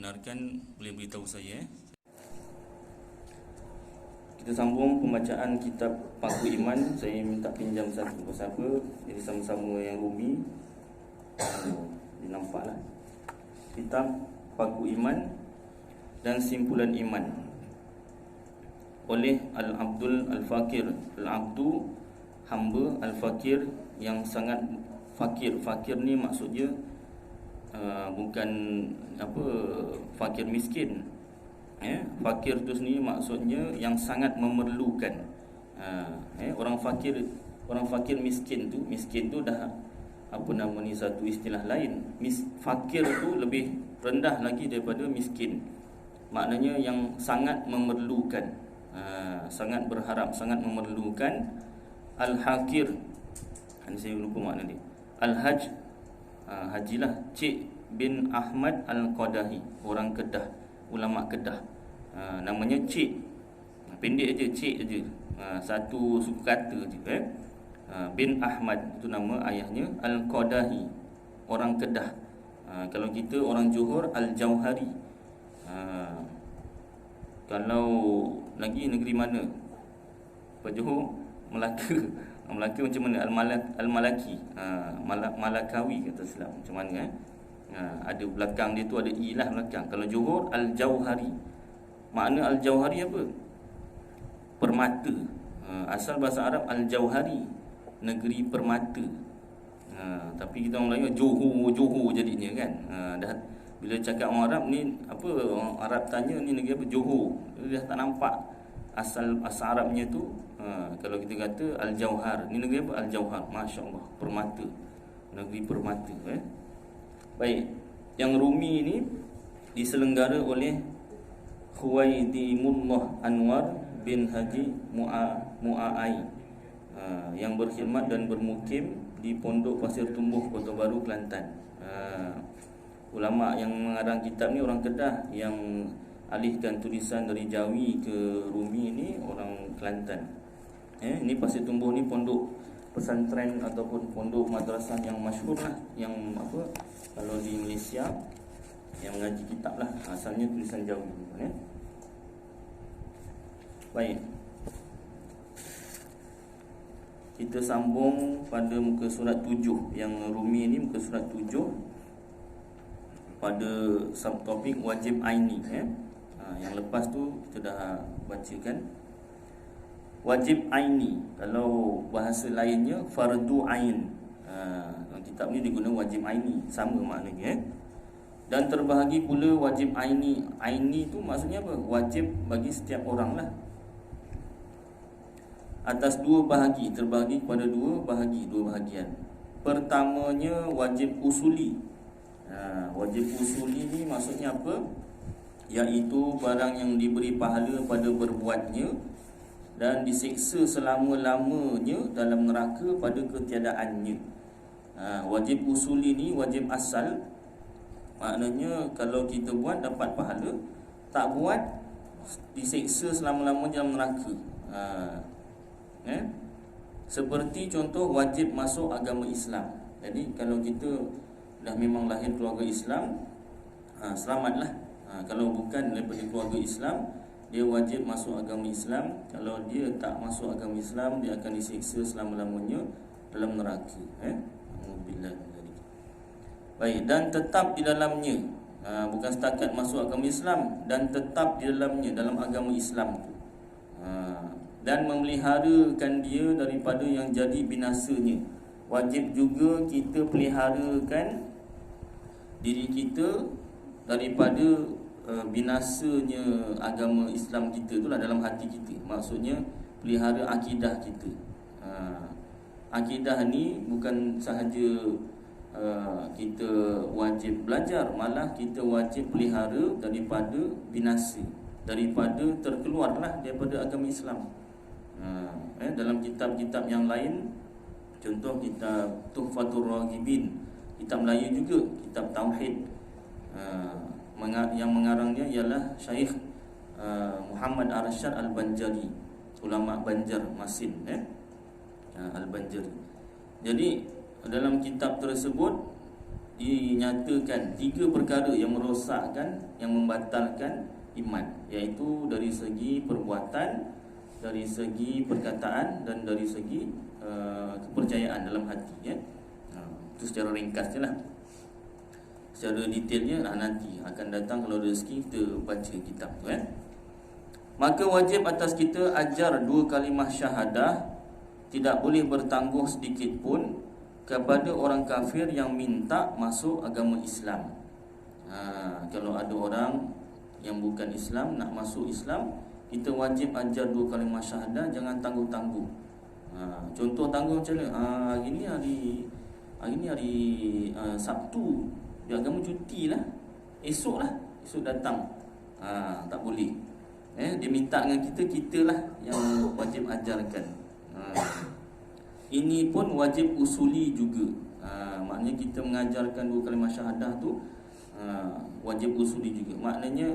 benarkan boleh beritahu saya. Kita sambung pembacaan kitab Paku Iman. Saya minta pinjam satu bersama, jadi sama-sama yang Rumi. Nampaklah kitab Paku Iman dan Simpulan Iman oleh Al-Abdul Al-Fakir. Al-Abdu, hamba, Al-Fakir, yang sangat fakir. Fakir ni maksudnya bukan fakir miskin. Fakir tu sendiri maksudnya yang sangat memerlukan. Orang fakir miskin tu dah satu istilah lain. Fakir tu lebih rendah lagi daripada miskin. Maknanya yang sangat memerlukan, sangat berharap, sangat memerlukan. Al-Hakir, saya lupa makna dia. Al-Haj, hajilah. Cik bin Ahmad Al-Qadahi, orang Kedah, ulama Kedah. Namanya Cik, pendek je, Cik je, satu suku kata je. Bin Ahmad itu nama ayahnya. Al-Qadahi, orang Kedah. Kalau kita orang Johor, Al-Jauhari. Kalau lagi negeri mana? Johor, Melaka. Melaka macam mana? Al-Malaki, Malakawi kata silap. Macam mana ada belakang dia tu ada i lah belakang. Kalau Johor, Al-Jauhari. Makna Al-Jauhari apa? Permata. Asal bahasa Arab Al-Jauhari, negeri permata. Tapi kita orang Melayu Johor jadinya kan. Dah bila cakap orang Arab ni apa, orang Arab tanya ni negeri apa? Johor. Dia dah tak nampak asal Arabnya tu. Kalau kita kata Al-Jauhar, ni negeri apa? Al-Jauhar. Masya-Allah, permata. Negeri permata. Baik, yang Rumi ni diselenggara oleh Khuwaidimullah Anwar bin Haji Mu'ai, yang berkhidmat dan bermukim di Pondok Pasir Tumbuh, Kota Baru, Kelantan. Ulama yang mengarang kitab ni orang Kedah, yang alihkan tulisan dari Jawi ke Rumi ni orang Kelantan. Ini Pasir Tumbuh ni pondok pesantren ataupun pondok madrasah yang masyhur lah, yang kalau di Malaysia yang mengaji kitab lah, asalnya tulisan Jawi. Baik, kita sambung pada muka surat 7. Yang Rumi ni muka surat 7 pada subtopik wajib aini. Yang lepas tu kita dah bacakan wajib aini. Kalau bahasa lainnya fardu ain. Kitab ni diguna wajib aini, sama maknanya. Dan terbahagi pula wajib aini. Aini tu maksudnya apa? Wajib bagi setiap orang lah. Atas dua bahagi, terbahagi kepada dua bahagian. Pertamanya wajib usuli. Wajib usuli ni maksudnya apa? Iaitu barang yang diberi pahala pada berbuatnya dan disiksa selama-lamanya dalam neraka pada ketiadaannya. Wajib usuli ni wajib asal. Maknanya kalau kita buat dapat pahala, tak buat disiksa selama-lamanya dalam neraka. Seperti contoh wajib masuk agama Islam. Jadi kalau kita dah memang lahir keluarga Islam, selamatlah. Kalau bukan daripada keluarga Islam, dia wajib masuk agama Islam. Kalau dia tak masuk agama Islam, dia akan disiksa selama-lamanya dalam neraka. Baik, dan tetap di dalamnya. Bukan setakat masuk agama Islam, dan tetap di dalamnya, dalam agama Islam tu. Dan memeliharakan dia daripada yang jadi binasanya. Wajib juga kita peliharakan diri kita daripada binasanya agama Islam kita, itulah dalam hati kita. Maksudnya pelihara akidah kita. Akidah ni bukan sahaja kita wajib belajar, malah kita wajib pelihara daripada binasa, daripada terkeluarlah daripada agama Islam. Dalam kitab-kitab yang lain, contoh kitab Tuhfatur Raghibin, kitab Melayu juga, kitab Tauhid, yang mengarangnya ialah Syekh Muhammad Arsyad Al-Banjari, ulama Banjar Masin, Al-Banjari. Jadi dalam kitab tersebut dinyatakan 3 perkara yang merosakkan, yang membatalkan iman, iaitu dari segi perbuatan, dari segi perkataan, dan dari segi kepercayaan dalam hati, ya. Itu secara ringkas je lah. Secara detailnya nanti akan datang kalau rezeki kita baca kitab tu, kan. Maka wajib atas kita ajar 2 kalimah syahadah, tidak boleh bertangguh sedikit pun kepada orang kafir yang minta masuk agama Islam. Kalau ada orang yang bukan Islam nak masuk Islam, kita wajib ajar 2 kalimah syahadah, jangan tangguh-tangguh. Contoh tangguh macam mana? Hari ni hari Sabtu, dia agama cuti lah, esok datang. Tak boleh. Dia minta dengan kita lah yang wajib ajarkan. Ini pun wajib usuli juga. Maknanya kita mengajarkan 2 kalimah syahadah tu wajib usuli juga. Maknanya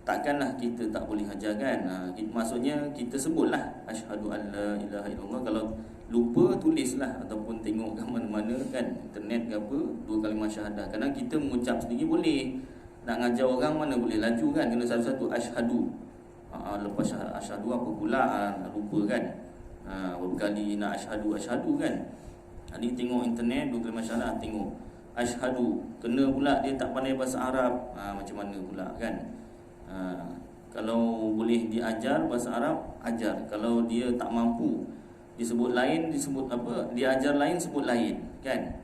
takkanlah kita tak boleh ajarkan. Maksudnya kita sebutlah asyhadu an la ilaha illallah. Kalau lupa tulislah ataupun tengok kat mana-mana, kan, internet ke apa, 2 kalimah syahadah. Kadang kita mengucap sendiri boleh. Nak ngajar orang mana boleh laju, kan, kena satu-satu asyhadu. Lepas asyhadu apa pula, lupa, kan. Berapa kali nak asyhadu, kan. Ni tengok internet 2 kalimah syahadah, tengok asyhadu, kena pula dia tak pandai bahasa Arab. Macam mana pula, kan. Kalau boleh diajar bahasa Arab, ajar. Kalau dia tak mampu, disebut lain, disebut apa, dia ajar lain, sebut lain, kan.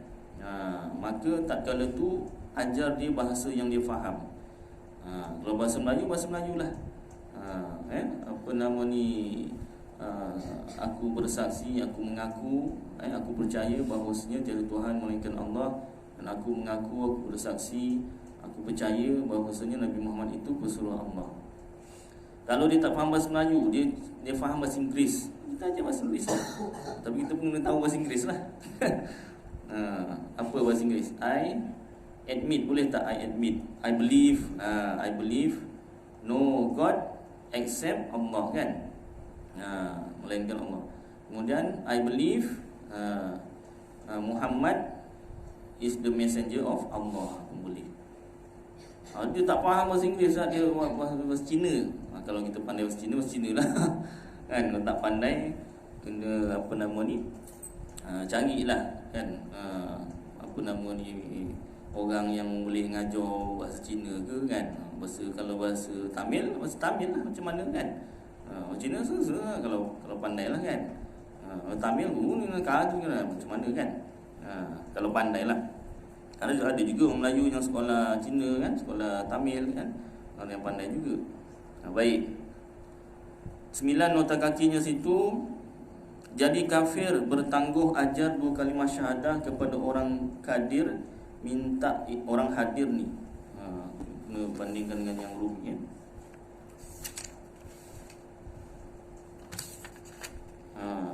Maka tak kala tu ajar dia bahasa yang dia faham. Kalau bahasa Melayu lah. Apa nama ni, aku bersaksi, aku mengaku, aku percaya bahawasanya tiada Tuhan melainkan Allah, dan aku mengaku, aku bersaksi, aku percaya bahawasanya Nabi Muhammad itu pesuruh Allah. Kalau dia tak faham bahasa Melayu, dia faham bahasa Inggeris, kita ajar bahasa Inggeris lah. Tapi kita pun kena tahu bahasa Inggeris lah. Apa bahasa Inggeris? I admit, boleh tak I admit? I believe no God except Allah, kan. Melainkan Allah. Kemudian I believe Muhammad is the messenger of Allah, pun boleh. Dia tak faham bahasa Inggeris, dia bahasa Cina. Kalau kita pandai bahasa Cina lah. Kan, kalau tak pandai, kena apa nama ni, carilah, kan, apa nama ni, orang yang boleh ngajar bahasa Cina ke, kan. Kalau bahasa Tamil lah, macam mana, kan. Cina susah kalau pandai lah, kan. Tamil ni kadu kan, macam mana, kan. Kalau pandai lah. Kerana ada juga orang Melayu yang sekolah Cina, kan, sekolah Tamil, kan, orang yang pandai juga. Baik. 9 nota kakinya situ. Jadi kafir bertangguh ajar 2 kalimah syahadah kepada orang kadir, minta orang hadir ni. Kena bandingkan dengan yang rumi, ya.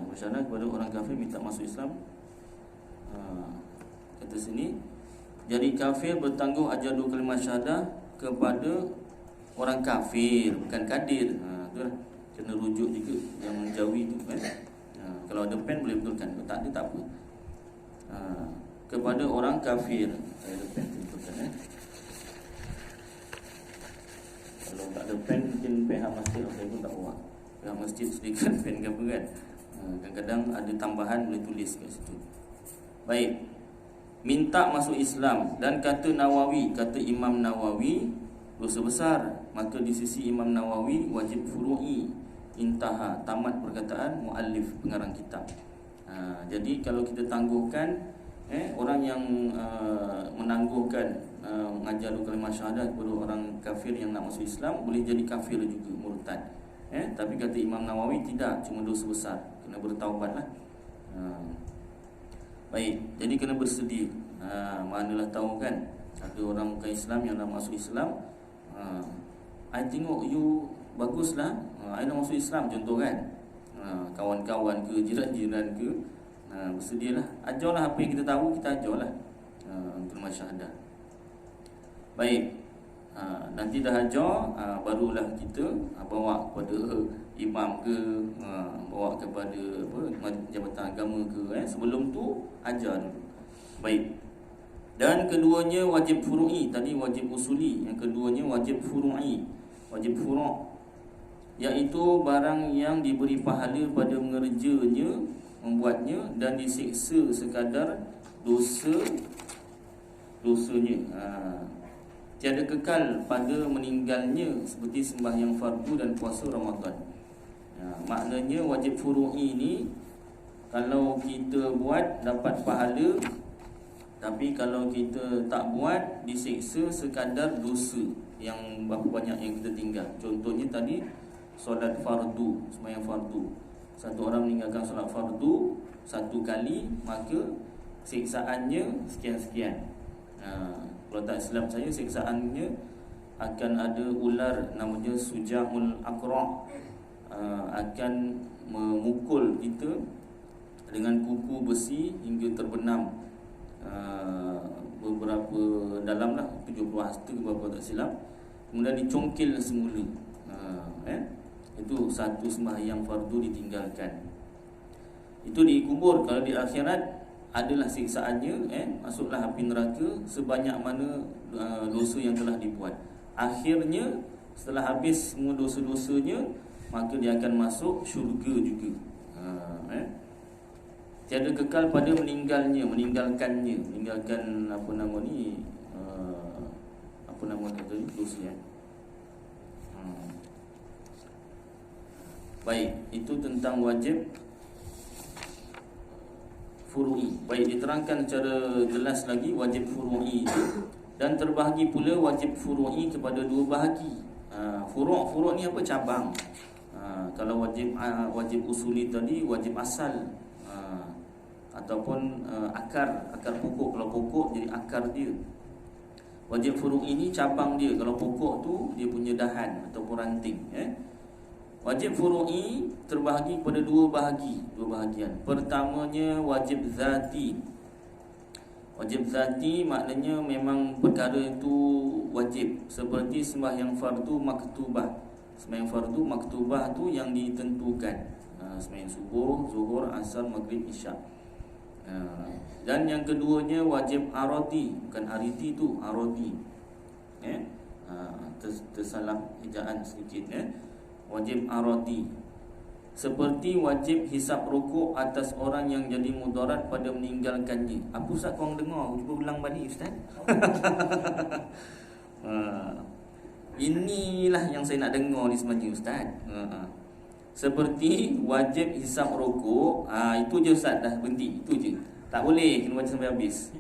Bersyahadat kepada orang kafir, minta masuk Islam. Kata sini, jadi kafir bertangguh ajar 2 kalimah syahadah kepada orang kafir, bukan kadir. Itulah, kena rujuk juga yang menjauhi tu, kan. Kalau ada pen boleh betulkan, kalau tak ada tak apa. Kepada orang kafir. Saya ada pen betulkan, Kalau tak ada pen, mungkin pihak masjid, saya pun tak buat. Pihak masjid sediakan pen ke apa, kan. Kadang-kadang ada tambahan, boleh tulis kat situ. Baik. Minta masuk Islam. Dan kata Nawawi, kata Imam Nawawi, dosa besar. Maka di sisi Imam Nawawi wajib furu'i. Intaha, tamat perkataan muallif, pengarang kitab. Jadi kalau kita tangguhkan, orang yang menangguhkan mengajar 2 kalimah syahadah kepada orang kafir yang nak masuk Islam, boleh jadi kafir juga, murtad. Tapi kata Imam Nawawi tidak, cuma dosa besar, kena bertaubat lah. Baik, jadi kena bersedia. Manalah tahu, kan, ada orang bukan Islam yang nak masuk Islam. I tengok you baguslah, I nak masuk Islam, contoh, kan. Kawan-kawan ke, jiran-jiran ke, bersedialah, ajarlah apa yang kita tahu, kita ajarlah kalimah syahadah. Baik. Nanti dah ajar, barulah kita bawa kepada imam ke, bawa kepada jabatan agama ke. Sebelum tu ajar dulu. Baik. Dan keduanya wajib furu'i, tadi wajib usuli. Yang keduanya wajib furu'i, wajib furu', iaitu barang yang diberi pahala pada mengerjanya, membuatnya, dan disiksa sekadar dosanya. Tiada kekal pada meninggalnya, seperti sembahyang fardu dan puasa Ramadan. Maknanya wajib furu'i ni, kalau kita buat dapat pahala, tapi kalau kita tak buat disiksa sekadar dosa yang berapa banyak yang kita tinggal. Contohnya tadi solat fardu, sembahyang fardu. Satu orang meninggalkan solat fardu satu kali, maka siksaannya sekian-sekian. Kalau tak silap saya, siksaannya akan ada ular namanya Suja'ul Aqra', akan memukul kita dengan kuku besi hingga terbenam beberapa dalam lah 70 hasta ke berapa tak silap, kemudian dicongkil semula. Itu satu sembahyang fardu ditinggalkan. Itu dikubur. Kalau di akhirat adalah siksaannya, masuklah api neraka sebanyak mana dosa yang telah dibuat. Akhirnya setelah habis semua dosa-dosanya, maka dia akan masuk syurga juga. Tiada kekal pada meninggalkan apa nama ni, apa nama kata ni, dosa. Baik, itu tentang wajib furu'i. Baik, diterangkan secara jelas lagi wajib furu'i itu. Dan terbahagi pula wajib furu'i kepada dua bahagi. Furu' ni apa? Cabang. Kalau wajib usuli tadi wajib asal, ataupun akar pokok. Kalau pokok jadi akar dia. Wajib furu'i ini cabang dia. Kalau pokok tu dia punya dahan ataupun ranting. Wajib furu'i terbahagi pada dua bahagian. Pertamanya wajib zati. Wajib zati maknanya memang perkara itu wajib, seperti sembahyang fardu maktubah. Sembahyang fardu maktubah tu yang ditentukan, sembahyang subuh, zuhur, asar, maghrib, isyak. Dan yang keduanya wajib aradi, bukan aridi tu, aradi. Tersalah ejaan sedikit. Wajib aradi, seperti wajib hisap rukuk atas orang yang jadi mudarat pada meninggalkannya. Apa Ustaz korang dengar? Cuba ulang balik Ustaz. Inilah yang saya nak dengar ni sebenarnya Ustaz. Seperti wajib hisap rukuk, itu je Ustaz, dah berhenti. Itu je, tak boleh kena baca sampai habis.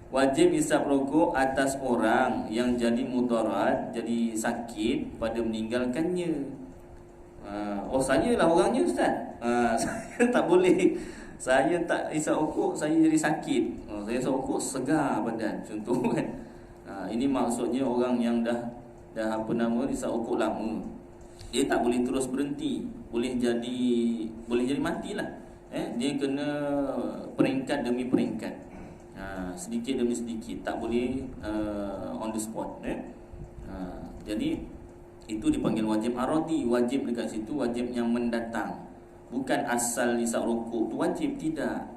Wajib hisap rukuk atas orang yang jadi mudarat, jadi sakit pada meninggalkannya. Saya lah orangnya Ustaz. Saya tak boleh. Saya tak hisap rukuk, saya jadi sakit. Saya hisap rukuk segar badan, contoh kan. Ini maksudnya orang yang dah hisap rukuk lama. Dia tak boleh terus berhenti. Boleh jadi matilah. Dia kena peringkat demi peringkat. Sedikit demi sedikit, tak boleh on the spot. Jadi itu dipanggil wajib aradi. Wajib dekat situ wajib yang mendatang, bukan asal hisap rukuk tu wajib, tidak.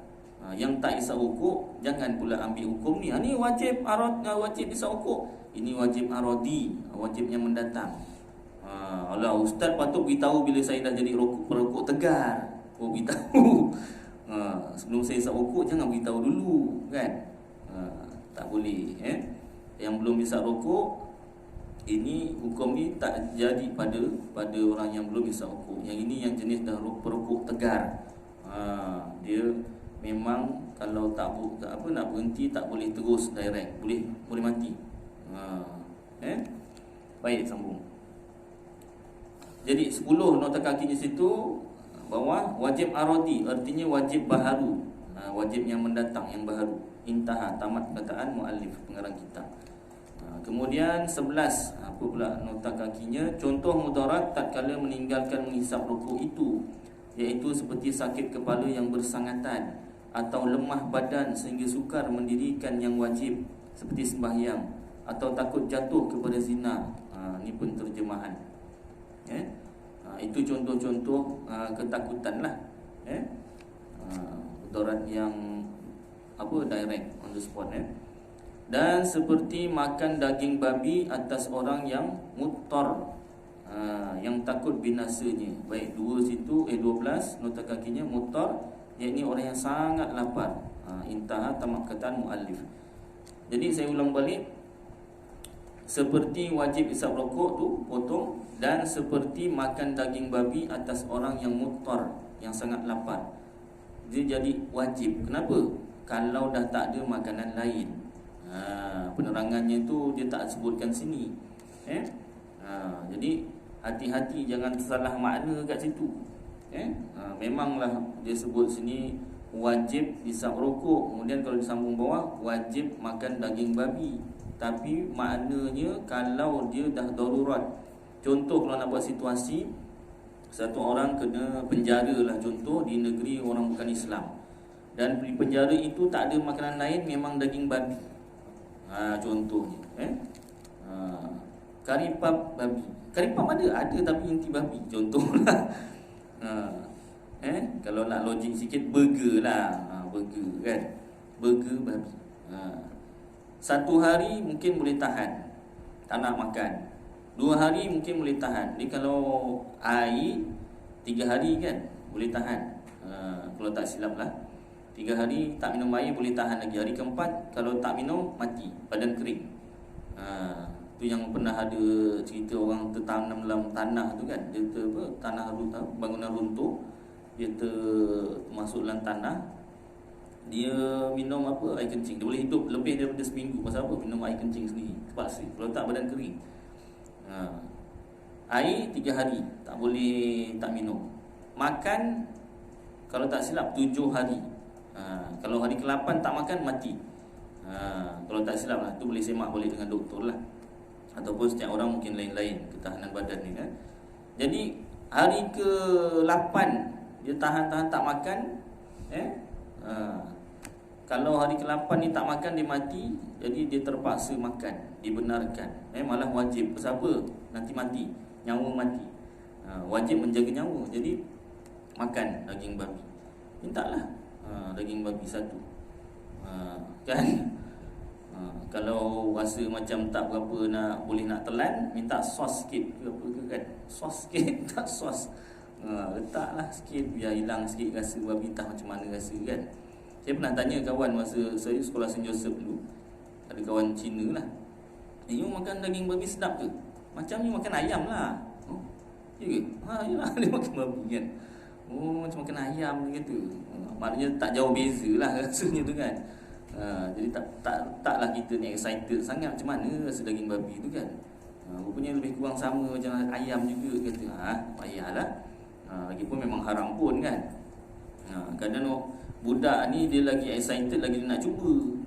Yang tak hisap rukuk jangan pula ambil hukum ni. Ni wajib wajib hisap rukuk, ini wajib aradi, wajib yang mendatang. Allah, ustaz patut beritahu bila saya dah jadi perukuk tegar. Beritahu. Sebelum saya hisap rukuk jangan beritahu dulu kan. Tak boleh. Yang belum hisap rukuk, ini hukum ni tak jadi pada orang yang belum hisap rukuk. Yang ini yang jenis dah perukuk tegar. Dia memang kalau tak nak berhenti, tak boleh terus direct, boleh mati. Baik, sambung. Jadi 10 nota kakinya situ bawah wajib aradi, artinya wajib baharu, wajib yang mendatang, yang baharu. Intaha, tamat perkataan muallif, pengarang kitab. Kemudian 11, apa pula nota kakinya? Contoh mudarat tatkala meninggalkan menghisap rukuk itu, iaitu seperti sakit kepala yang bersangatan, atau lemah badan sehingga sukar mendirikan yang wajib seperti sembahyang, atau takut jatuh kepada zina. Ini pun terjemahan. Itu contoh-contoh ketakutan lah. Mudarat yang direct on the spot. Dan seperti makan daging babi atas orang yang muttar, yang takut binasanya. Baik, 12 nota kakinya muttar, iaitu orang yang sangat lapar. Intaha tamat kataan muallif. Jadi saya ulang balik, seperti wajib isap rokok tu potong, dan seperti makan daging babi atas orang yang muttar, yang sangat lapar. Dia jadi wajib. Kenapa? Kalau dah tak ada makanan lain. Penerangannya tu dia tak sebutkan sini. Jadi hati-hati, jangan salah makna kat situ. Memanglah dia sebut sini wajib isap rokok, kemudian kalau disambung bawah wajib makan daging babi. Tapi maknanya kalau dia dah darurat. Contoh kalau nak buat situasi, satu orang kena penjara lah, contoh di negeri orang bukan Islam, dan di penjara itu tak ada makanan lain, memang daging babi. Contohnya kari pap babi. Kari pap ada tapi inti babi, contohlah. Kalau nak logik sikit, burger lah. Burger kan, burger babi. Satu hari mungkin boleh tahan, tak nak makan. 2 hari mungkin boleh tahan. Ni kalau air 3 hari kan boleh tahan. Kalau tak silap lah, 3 hari tak minum air boleh tahan lagi. Hari keempat kalau tak minum mati, badan kering. Tu yang pernah ada cerita orang tertanam dalam tanah tu kan. Dia tanah bangunan runtuh, dia masuk dalam tanah, dia minum air kencing. Dia boleh hidup lebih daripada seminggu. Pasal apa? Minum air kencing sendiri, terpaksa. Kalau tak badan kering. Air 3 hari tak boleh tak minum. Makan kalau tak silap 7 hari. Kalau hari ke-8 tak makan mati. Kalau tak silap lah, tu boleh semak boleh dengan doktor lah. Ataupun setiap orang mungkin lain-lain ketahanan badan ni kan. Jadi hari ke-8 dia tahan-tahan tak makan. Kalau hari ke-8 ni tak makan, dia mati. Jadi dia terpaksa makan, dibenarkan. Malah wajib. Pasal apa? Nanti mati, nyawa mati. Wajib menjaga nyawa. Jadi makan daging babi. Mintalah daging babi satu. Kan? Kalau rasa macam tak berapa boleh nak telan, minta sos sikit ke apa ke kan. Sos sikit, tak sos. Letaklah sikit biar hilang sikit rasa babi, tak macam mana rasa kan. Saya pernah tanya kawan masa saya sekolah St. Joseph dulu. Ada kawan Cina lah. You makan daging babi sedap ke? Macam you makan ayam lah. Ya ke? Yelah, dia makan babi kan. Macam makan ayam dia kata. Maknanya tak jauh beza lah rasanya tu kan. Jadi taklah kita ni excited sangat macam mana rasa daging babi tu kan. Rupanya lebih kurang sama macam ayam juga kata. Payahlah. Lagipun memang haram pun kan. Kadang budak ni dia lagi excited, lagi dia nak cuba.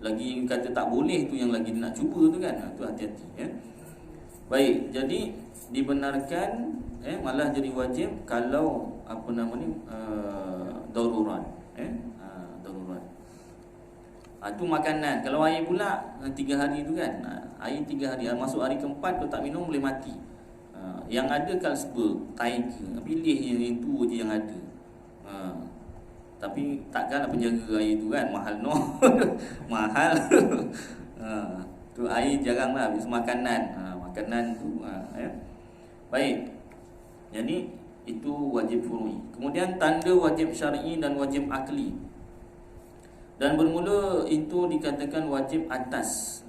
Lagi kata tak boleh tu yang lagi dia nak cuba tu kan. Tu hati-hati ya. Baik, jadi dibenarkan malah jadi wajib kalau darurat. Darurat. Tu makanan. Kalau air pula 3 hari tu kan. Air 3 hari, masuk hari keempat kalau tak minum boleh mati. Yang ada Carlsberg, Tiger, pilih yang itu je yang ada. Tapi takkanlah penjaga air tu kan, mahal no. Mahal. Tu air jaranglah, habis makanan. Makanan tu baik. Jadi itu wajib furui. Kemudian tanda wajib syar'i dan wajib akli. Dan bermula itu dikatakan wajib atas.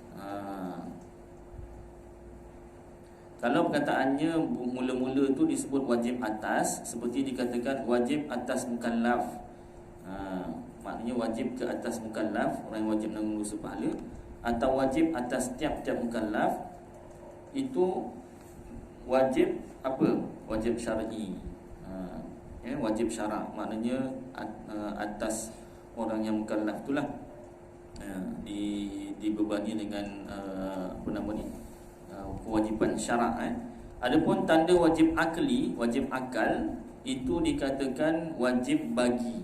Kalau perkataannya mula-mula tu disebut wajib atas, seperti dikatakan wajib atas mukallaf. Maknanya wajib ke atas mukallaf, orang yang wajib menanggung dosa pahala, atau wajib atas tiap-tiap mukallaf. Itu wajib apa? Wajib syar'i. Wajib syarak, maknanya atas orang yang mukallaf itulah dibebani dengan kewajipan syarak. Adapun tanda wajib akli, wajib akal, itu dikatakan wajib bagi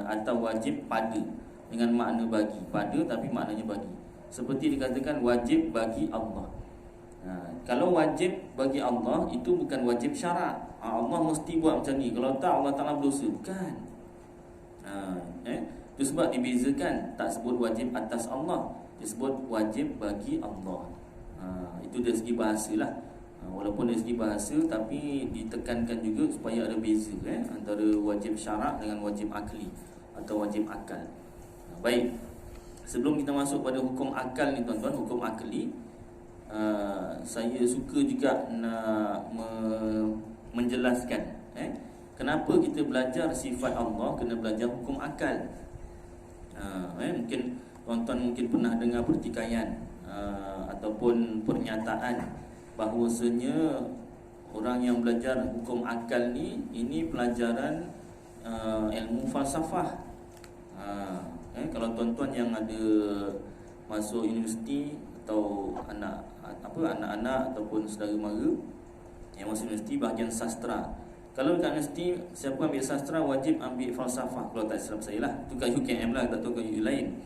atau wajib pada, dengan makna bagi, pada tapi maknanya bagi. Seperti dikatakan wajib bagi Allah. Kalau wajib bagi Allah itu bukan wajib syarak. Allah mesti buat macam ni, kalau tak Allah Ta'ala berdosa. Bukan. Itu sebab dibezakan, tak sebut wajib atas Allah, disebut wajib bagi Allah. Itu dari segi bahasa lah. Walaupun dari segi bahasa, tapi ditekankan juga supaya ada beza antara wajib syarak dengan wajib akli atau wajib akal. Baik, sebelum kita masuk pada hukum akal ni tuan-tuan, hukum akli, saya suka juga nak menjelaskan kenapa kita belajar sifat Allah kena belajar hukum akal. Mungkin tuan-tuan pernah dengar pertikaian ataupun pernyataan bahawasanya orang yang belajar hukum akal ni, ini pelajaran ilmu falsafah. Kalau tuan-tuan yang ada masuk universiti atau anak-anak ataupun saudara mara yang masuk universiti bahagian sastra, kalau dekat universiti siapa ambil sastra wajib ambil falsafah. Kalau tak silap saya lah, tu kat UKM lah, tak tahu kat UI lain.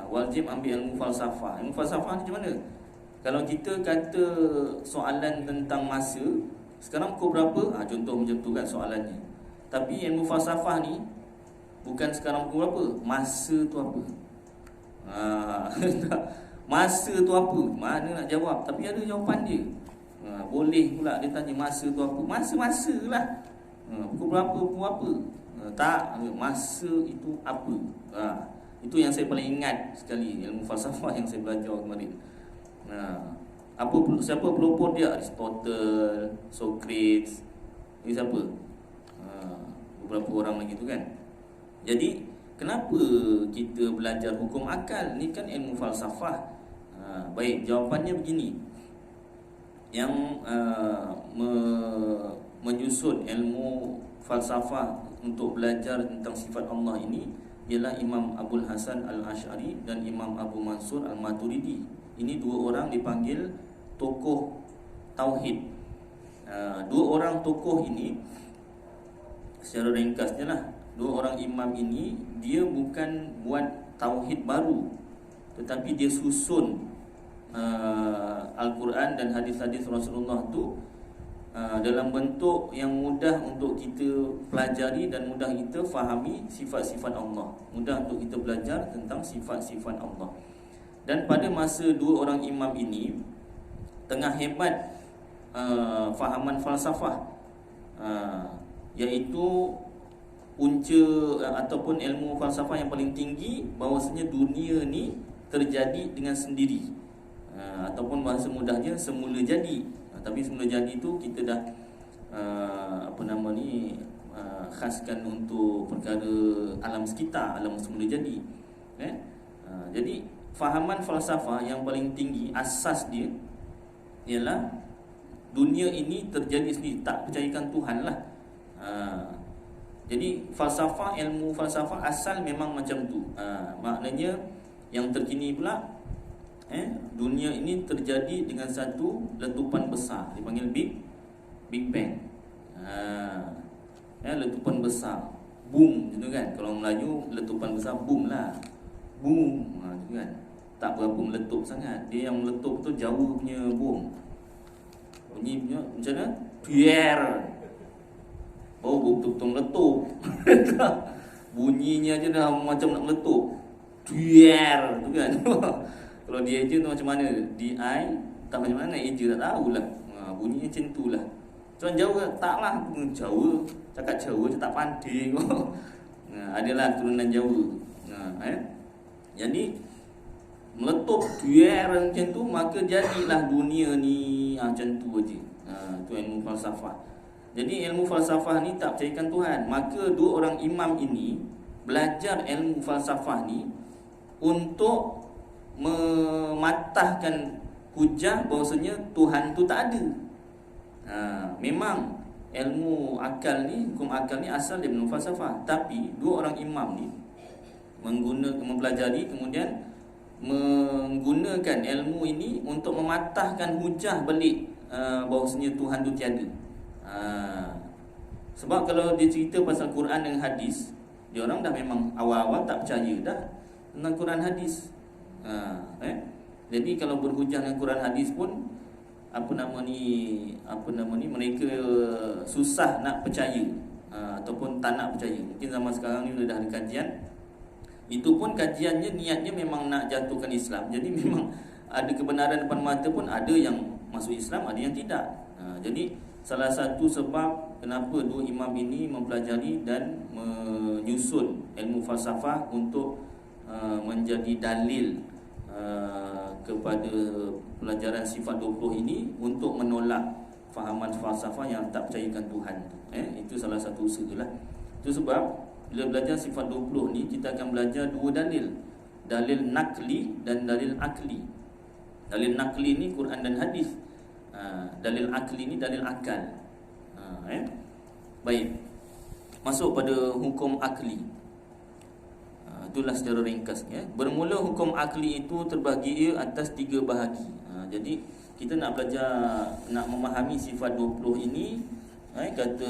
Wajib ambil ilmu falsafah. Ilmu falsafah ni macam mana? Kalau kita kata soalan tentang masa, sekarang pukul berapa? Contoh macam tu kan soalannya. Tapi ilmu falsafah ni bukan sekarang pukul berapa, masa tu apa. Masa tu apa? Mana nak jawab? Tapi ada jawapan dia. Boleh pula dia tanya masa tu apa. Masa-masa lah. Pukul berapa, pukul apa. Tak, masa itu apa. Itu yang saya paling ingat sekali, ilmu falsafah yang saya belajar kemarin. Siapa pelopor dia? Aristotle, Socrates. Ini siapa? Beberapa orang lagi tu kan. Jadi kenapa kita belajar hukum akal? Ni kan ilmu falsafah. Baik, jawapannya begini. Yang menyusun ilmu falsafah untuk belajar tentang sifat Allah ini ialah Imam Abul Hasan Al-Asy'ari dan Imam Abu Mansur Al-Maturidi. Ini dua orang dipanggil tokoh tauhid. Dua orang tokoh ini, secara ringkasnya lah, dua orang imam ini dia bukan buat tauhid baru, tetapi dia susun Al-Quran dan hadis-hadis Rasulullah tu dalam bentuk yang mudah untuk kita pelajari dan mudah kita fahami sifat-sifat Allah, mudah untuk kita belajar tentang sifat-sifat Allah. Dan pada masa dua orang imam ini tengah hebat fahaman falsafah, iaitu punca ataupun ilmu falsafah yang paling tinggi, bahawasanya dunia ni terjadi dengan sendiri, ataupun bahasa mudahnya semula jadi. Tapi semula jadi tu kita dah khaskan untuk perkara alam sekitar, alam semula jadi. Jadi fahaman falsafah yang paling tinggi, asas dia ialah dunia ini terjadi sendiri, tak percayakan Tuhan lah. Jadi falsafah, ilmu falsafah asal memang macam tu. Maknanya yang terkini pula, dunia ini terjadi dengan satu letupan besar, dipanggil Big Bang. Letupan besar, boom, gitu kan. Kalau Melayu letupan besar boom lah, boom, gitu kan. Tak berapa meletup sangat. Dia yang meletup tu jauh punya boom. Bunyinya macam mana? Pier. Betul-betul meletup. Bunyinya je dah macam nak meletup. Pier, tu kan. Kalau dia je tu macam mana? DI tak macam mana, eja tak tahulah. Bunyinya macam tu lah. Cuman jauh ke? Tak lah, Jawa. Cakap Jawa je tak pandai. Adalah turunan Jawa. Jadi meletup duer macam tu, maka jadilah dunia ni macam tu aja. Itu ilmu falsafah. Jadi ilmu falsafah ni tak percayakan Tuhan. Maka dua orang imam ini belajar ilmu falsafah ni untuk mematahkan hujah bahawasanya Tuhan tu tak ada. Memang ilmu akal ni, hukum akal ni asal dari ilmu falsafah. Tapi dua orang imam ni mempelajari, kemudian menggunakan ilmu ini untuk mematahkan hujah balik bahawasanya Tuhan tu tiada. Sebab kalau dia cerita pasal Quran dan hadis, dia orang dah memang awal-awal tak percaya dah tentang Quran hadis. Jadi kalau berhujah dengan Quran hadis pun mereka susah nak percaya, ataupun tak nak percaya. Mungkin zaman sekarang ni dah ada kajian Itu pun kajiannya niatnya memang nak jatuhkan Islam. Jadi memang ada kebenaran depan mata pun ada yang masuk Islam, ada yang tidak. Jadi salah satu sebab kenapa dua imam ini mempelajari dan menyusun ilmu falsafah untuk menjadi dalil kepada pelajaran sifat 20 ini untuk menolak fahaman falsafah yang tak percayakan Tuhan. Itu salah satu usaha lah. Itu sebab bila belajar sifat 20 ni kita akan belajar dua dalil. Dalil nakli dan dalil akli. Dalil nakli ni Quran dan hadis. Dalil akli ni dalil akal. Baik. Masuk pada hukum akli. Itulah secara ringkasnya. Bermula hukum akli itu terbagi atas 3 bahagi. Jadi kita nak belajar, nak memahami sifat 20 ini, kata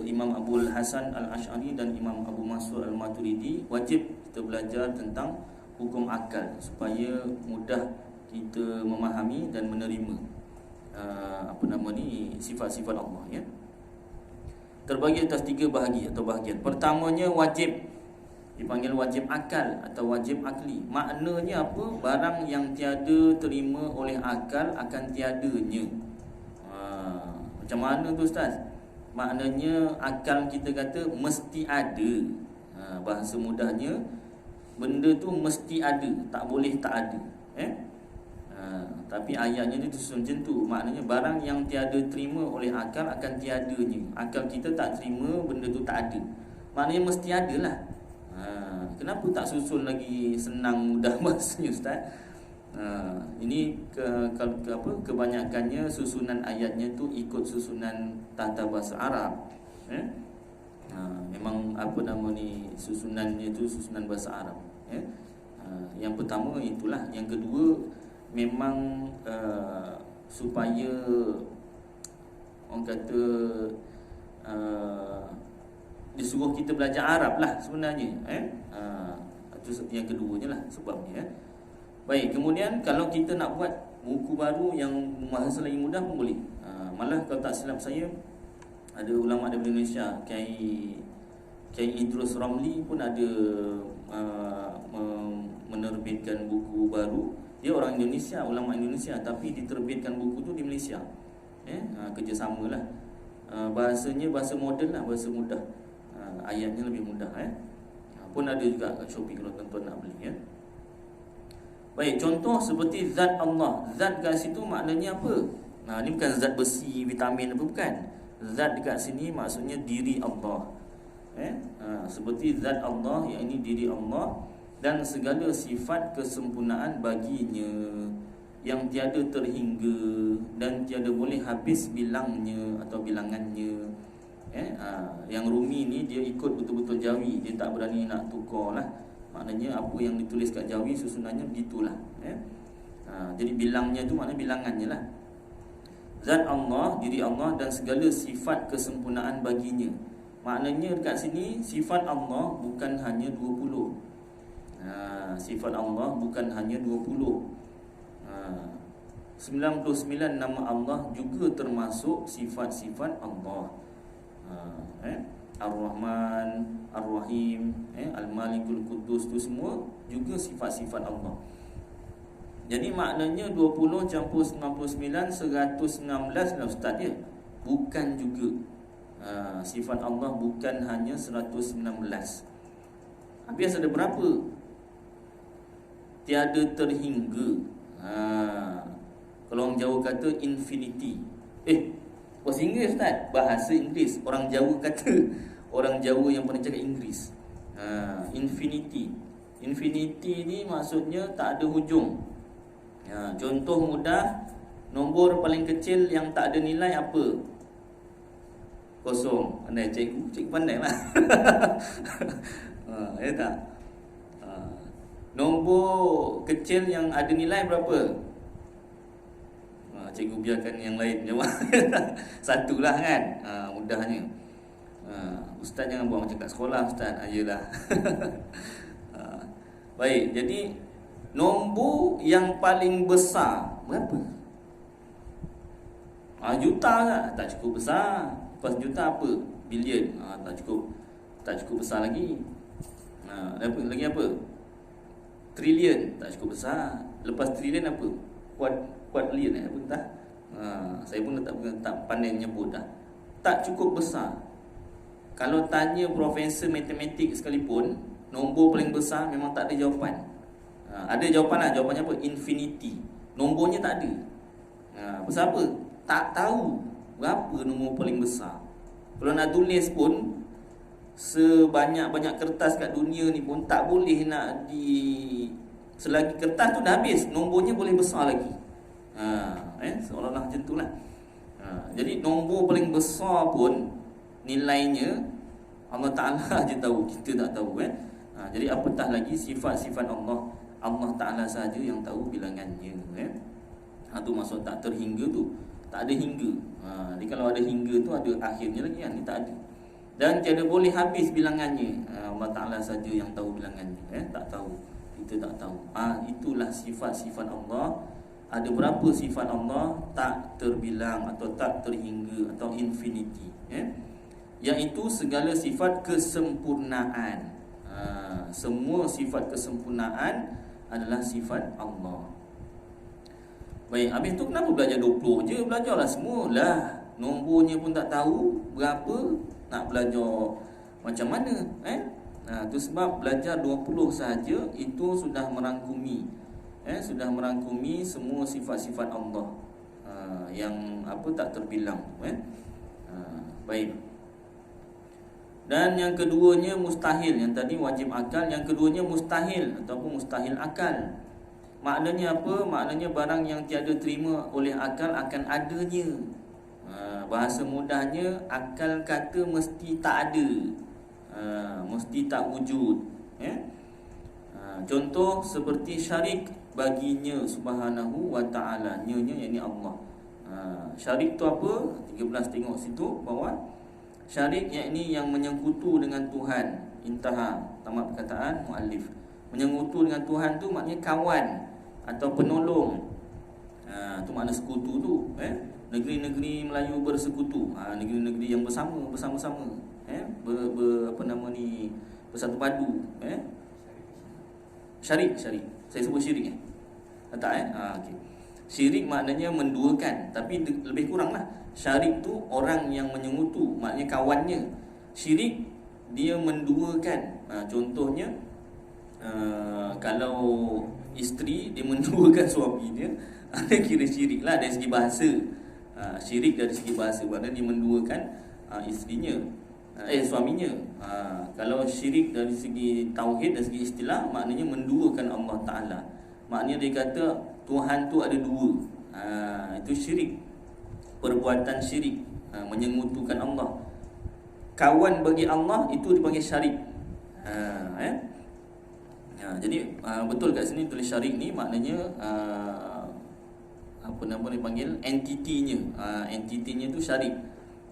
Imam Abul Hasan Al-Ash'ari dan Imam Abu Mansur Al-Maturidi, wajib kita belajar tentang hukum akal supaya mudah kita memahami dan menerima sifat-sifat Allah, ya. Terbagi atas 3 bahagi atau bahagian. Pertamanya wajib, dipanggil wajib akal atau wajib akli. Maknanya apa? Barang yang tiada terima oleh akal akan tiadanya. Macam mana tu Ustaz? Maknanya akal kita kata mesti ada. Bahasa mudahnya, benda tu mesti ada, tak boleh tak ada. Tapi ayatnya dia susun macam tu. Maknanya barang yang tiada terima oleh akal akan tiadanya. Akal kita tak terima, benda tu tak ada. Maknanya mesti ada lah. Kenapa tak susun lagi senang mudah bahasanya Ustaz? Ini kebanyakannya susunan ayatnya tu ikut susunan tata bahasa Arab. Memang susunannya tu susunan bahasa Arab. Yang pertama itulah. Yang kedua memang supaya orang kata disuruh kita belajar Arab lah sebenarnya. Itu yang keduanya lah sebabnya. Baik, kemudian kalau kita nak buat buku baru yang bahasa lagi mudah pun boleh. Malah kalau tak silap saya, ada ulama daripada Malaysia, Kiai Idrus Ramli pun ada menerbitkan buku baru. Dia orang Indonesia, ulama Indonesia, tapi diterbitkan buku tu di Malaysia. Kerjasama lah. Bahasanya bahasa moden lah, bahasa mudah. Ayatnya lebih mudah. Pun ada juga kat Shopee kalau tuan-tuan nak beli, ya. Baik, contoh seperti zat Allah. Zat kat situ maknanya apa? Ni bukan zat besi, vitamin apa, bukan. Zat dekat sini maksudnya diri Allah. Seperti zat Allah, yang ini diri Allah, dan segala sifat kesempurnaan baginya yang tiada terhingga dan tiada boleh habis bilangnya atau bilangannya. Yang Rumi ni dia ikut betul-betul Jawi, dia tak berani nak tukar lah. Maknanya apa yang ditulis kat Jawi susunannya begitulah. Jadi bilangnya tu maknanya bilangannya lah. Zat Allah, diri Allah, dan segala sifat kesempurnaan baginya. Maknanya dekat sini sifat Allah bukan hanya 20. Sifat Allah bukan hanya 20. 99 nama Allah juga termasuk sifat-sifat Allah. Ar-Rahman, Ar-Rahim, Al-Malikul Qudus, tu semua juga sifat-sifat Allah. Jadi maknanya 20 campur 99 116 lah Ustaz, ya. Bukan juga. Sifat Allah bukan hanya 119. Habis ada berapa? Tiada terhingga. Kalau orang Jawa kata infinity. Bahasa Inggeris Ustaz, bahasa Inggeris. Orang Jawa kata, orang Jawa yang pernah cakap Inggeris. Infinity. Infinity ni maksudnya tak ada hujung. Contoh mudah, nombor paling kecil yang tak ada nilai apa? Kosong. Pandai cikgu pandai lah. Ya tak? Nombor kecil yang ada nilai berapa? Cikgu biarkan yang lain jawab. Satulah kan. Mudahnya. Ustaz jangan buat macam kat sekolah Ustaz. Ayolah. Baik, jadi nombor yang paling besar berapa? Juta lah. Tak cukup besar. Lepas juta apa? Bilion. Tak cukup besar lagi. Lagi apa? trilion tak cukup besar. Lepas trilion apa? Quadrillion apa entah. Saya pun tak pandai menyebut dah. Tak cukup besar. Kalau tanya profesor matematik sekalipun, nombor paling besar memang tak ada jawapan. Ada jawapan lah, jawapannya apa? Infinity. Nombornya tak ada. Pasal apa? Tak tahu berapa nombor paling besar. Kalau nak tulis pun, sebanyak-banyak kertas kat dunia ni pun tak boleh nak selagi kertas tu dah habis, nombornya boleh besar lagi. Seolah-olah macam tu lah. Jadi nombor paling besar pun nilainya Allah Ta'ala je tahu, kita tak tahu. Jadi apatah lagi sifat-sifat Allah, Allah Ta'ala sahaja yang tahu bilangannya. Itu maksud tak terhingga tu. Tak ada hingga. Jadi kalau ada hingga tu ada akhirnya lagi kan. Ini tak ada. Dan tiada boleh habis bilangannya. Allah Ta'ala sahaja yang tahu bilangannya. Tak tahu. Kita tak tahu. Itulah sifat-sifat Allah. Ada berapa sifat Allah tak terbilang atau tak terhingga atau infinity. Iaitu segala sifat kesempurnaan. Semua sifat kesempurnaan adalah sifat Allah. Baik, habis tu kenapa belajar 20 je? Belajarlah semua lah. Nombornya pun tak tahu berapa, nak belajar macam mana? Tu sebab belajar 20 sahaja itu sudah merangkumi sudah merangkumi semua sifat-sifat Allah yang tak terbilang. Baik. Dan yang keduanya mustahil. Yang tadi wajib akal, yang keduanya mustahil ataupun mustahil akal. Maknanya apa? Maknanya barang yang tiada terima oleh akal akan adanya. Bahasa mudahnya, akal kata mesti tak ada, mesti tak wujud. Contoh seperti syarik baginya subhanahu wa ta'ala. Nya yakni Allah. Syarik tu apa? 13 tengok situ bawah. Syarik yakni yang menyekutu dengan Tuhan. Intaha, tamat perkataan muallif. Menyekutu dengan Tuhan tu maknanya kawan atau penolong. Tu makna sekutu tu. Negeri-negeri Melayu bersekutu. Negeri-negeri yang bersama-sama. Bersatu padu. Syarik. Saya sebut syirik tak okey. Syirik maknanya menduakan, tapi lebih kurang lah. Syarik tu orang yang menyekutu, maknanya kawannya. Syirik dia menduakan. Contohnya kalau isteri dia menduakan suami dia, ada kira syirik lah dari segi bahasa. Syirik dari segi bahasa maknanya dia menduakan isterinya, suaminya. Kalau syirik dari segi tauhid, dari segi istilah, maknanya menduakan Allah Ta'ala. Maknanya dia kata Tuhan tu ada dua. Itu syirik. Perbuatan syirik, menyekutukan Allah. Kawan bagi Allah itu dipanggil syarik. Jadi betul kat sini tulis syarik ni maknanya apa nama dipanggil entitinya. Entitinya tu syarik.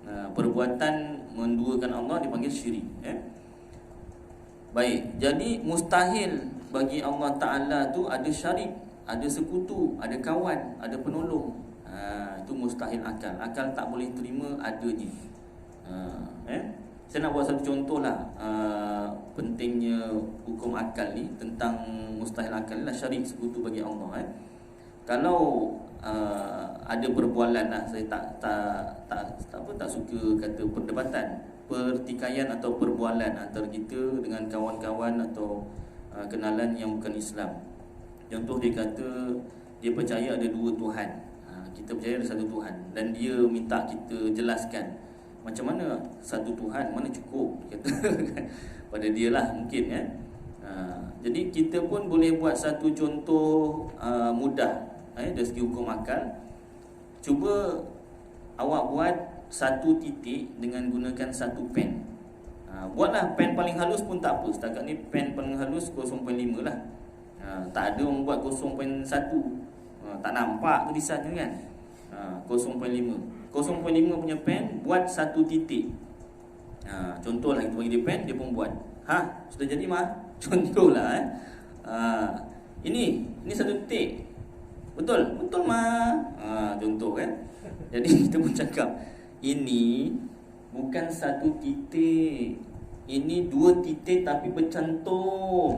Perbuatan menduakan Allah dipanggil syirik. Baik, jadi mustahil bagi Allah Ta'ala tu ada syarik, ada sekutu, ada kawan, ada penolong. Itu mustahil akal. Akal tak boleh terima adanya. Saya nak buat satu contoh lah, pentingnya hukum akal ni tentang mustahil akal ni lah, syarik, sekutu bagi Allah. Kalau ada perbualan lah, saya tak suka kata perdebatan, pertikaian atau perbualan antara kita dengan kawan-kawan atau kenalan yang bukan Islam. Contoh dia kata dia percaya ada dua Tuhan. Kita percaya ada satu Tuhan, dan dia minta kita jelaskan macam mana satu Tuhan, mana cukup, dia kata pada dia lah mungkin jadi kita pun boleh buat satu contoh mudah dari segi hukum akal. Cuba awak buat satu titik dengan gunakan satu pen. Buatlah pen paling halus pun tak apa. Setakat ni pen paling halus 0.5 lah. Tak ada orang buat 0.1. Tak nampak tulisannya kan. 0.5 punya pen, buat satu titik. Contohlah kita bagi dia pen, dia pun buat. Sudah jadi mah. Contohlah ini satu titik. Betul mah. Contoh kan. Jadi kita pun cakap ini bukan satu titik, ini dua titik tapi bercantum.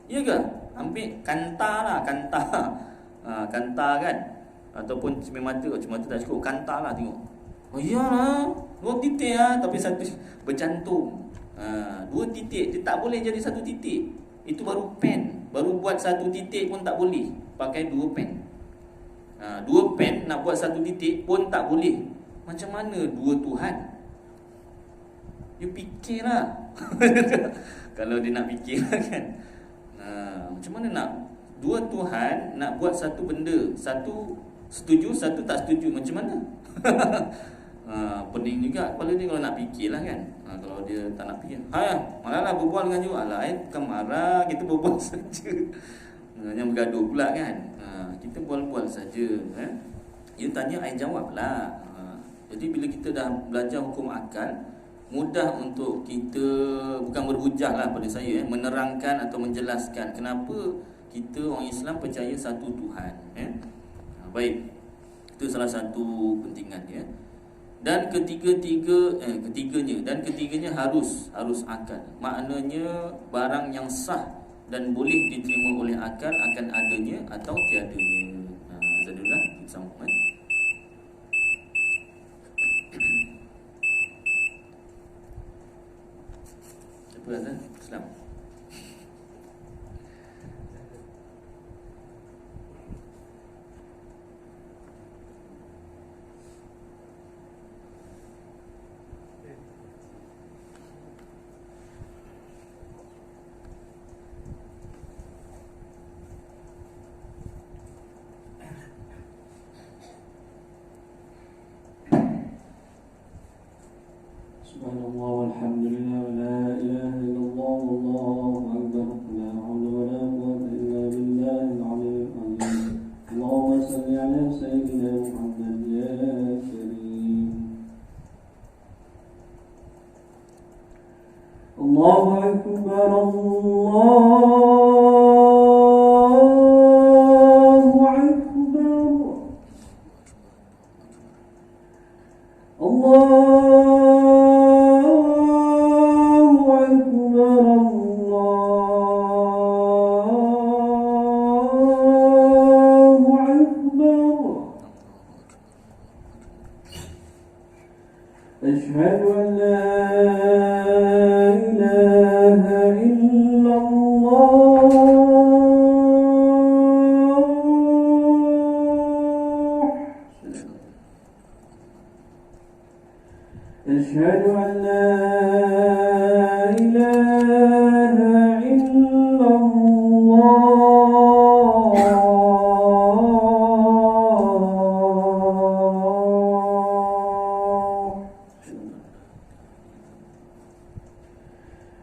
Ya ke? Ambil kanta lah, kanta. Kanta kan. Ataupun cermin mata tak cukup, kanta lah tengok. Oh iyalah, 2 titik lah, tapi satu bercantum. 2 titik, dia tak boleh jadi 1 titik. Itu baru pen. Baru buat 1 titik pun tak boleh. Pakai 2 pen. 2 pen nak buat 1 titik pun tak boleh. Macam mana 2 Tuhan? You fikirlah. Kalau dia nak fikirlah kan. Macam mana nak 2 Tuhan nak buat satu benda, satu setuju, satu tak setuju, macam mana? Pening juga kepala dia kalau nak fikirlah kan. Kalau dia tak nak fikir, marahlah berbual dengan you. Alah, bukan marah, kita berbual saja. Jangan bergaduh pula kan. Kita bual-bual saja. You tanya, I jawab lah. Jadi bila kita dah belajar hukum akal, mudah untuk kita, bukan berhujah lah pada saya, menerangkan atau menjelaskan kenapa kita orang Islam percaya satu Tuhan. Baik, itu salah satu pentingan dia. Dan ketiganya harus akal. Maknanya barang yang sah dan boleh diterima oleh akal akan adanya atau tiadanya. Zadullah sambung. Siapa azan? Islam. Subhanallah walhamdulillah wa la ilaha illallah wallahu akbar la haula wa la quwwata illa billahil aliyyil azim. Allahumma salli ala sayyidina Muhammad ya karim. Allahu akbar Allahu akbar. أشهد أن لا إله إلا الله. أشهد أن لا إله إلا الله.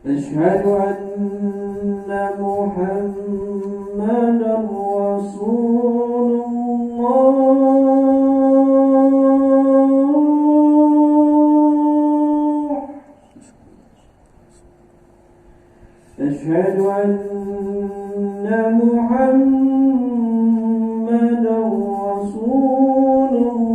أشهد أن محمدا رسول الله. أشهد أن محمدا رسول الله.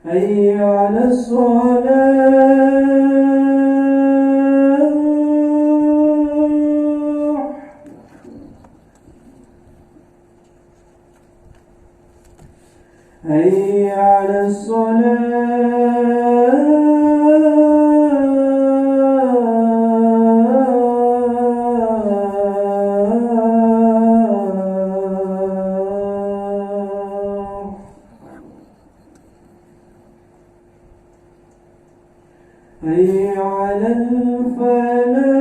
حي على الصلاة. حي على الصلاة. حي على الفلاح.